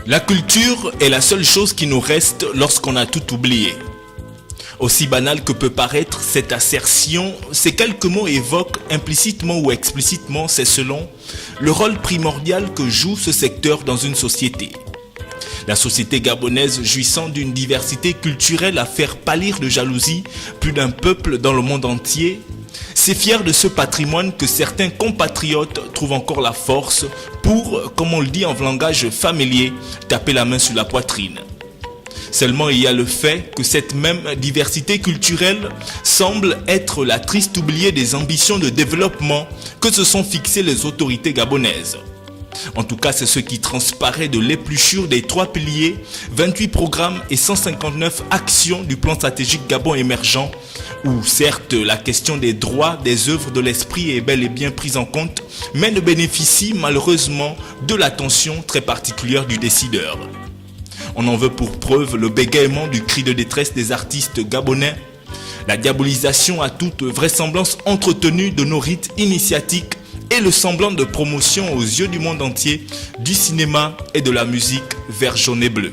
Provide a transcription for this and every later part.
La culture est la seule chose qui nous reste lorsqu'on a tout oublié. Aussi banal que peut paraître cette assertion, ces quelques mots évoquent implicitement ou explicitement, c'est selon, le rôle primordial que joue ce secteur dans une société. La société gabonaise jouissant d'une diversité culturelle à faire pâlir de jalousie plus d'un peuple dans le monde entier, c'est fier de ce patrimoine que certains compatriotes trouvent encore la force pour, comme on le dit en langage familier, taper la main sur la poitrine. Seulement il y a le fait que cette même diversité culturelle semble être la triste oubliée des ambitions de développement que se sont fixées les autorités gabonaises. En tout cas, c'est ce qui transparaît de l'épluchure des 3 piliers, 28 programmes et 159 actions du plan stratégique Gabon émergent, où certes la question des droits des œuvres de l'esprit est bel et bien prise en compte, mais ne bénéficie malheureusement de l'attention très particulière du décideur. On en veut pour preuve le bégaiement du cri de détresse des artistes gabonais, la diabolisation à toute vraisemblance entretenue de nos rites initiatiques et le semblant de promotion aux yeux du monde entier du cinéma et de la musique vert, jaune et bleu.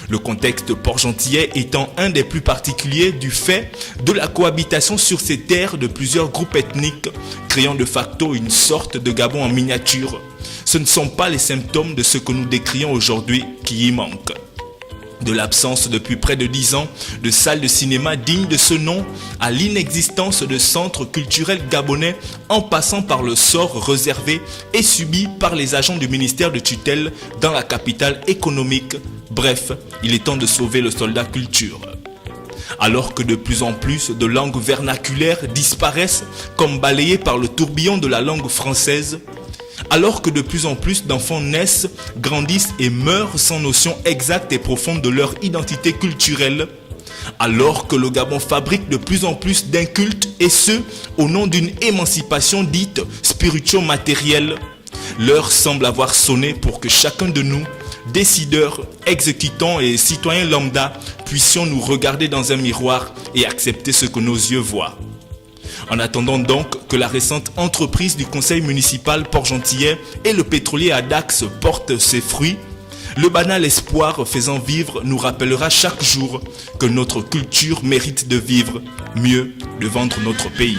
Le contexte port-gentillet étant un des plus particuliers du fait de la cohabitation sur ces terres de plusieurs groupes ethniques, créant de facto une sorte de Gabon en miniature. Ce ne sont pas les symptômes de ce que nous décrions aujourd'hui qui y manquent. De l'absence depuis près de 10 ans de salles de cinéma dignes de ce nom à l'inexistence de centres culturels gabonais en passant par le sort réservé et subi par les agents du ministère de tutelle dans la capitale économique. Bref, il est temps de sauver le soldat culture. Alors que de plus en plus de langues vernaculaires disparaissent comme balayées par le tourbillon de la langue française, alors que de plus en plus d'enfants naissent, grandissent et meurent sans notion exacte et profonde de leur identité culturelle, alors que le Gabon fabrique de plus en plus d'incultes et ce, au nom d'une émancipation dite spirituo-matérielle, l'heure semble avoir sonné pour que chacun de nous, décideurs, exécutants et citoyens lambda, puissions nous regarder dans un miroir et accepter ce que nos yeux voient. En attendant donc que la récente entreprise du conseil municipal port-gentillet et le pétrolier Adax portent ses fruits, le banal espoir faisant vivre nous rappellera chaque jour que notre culture mérite de vivre, mieux de vendre notre pays.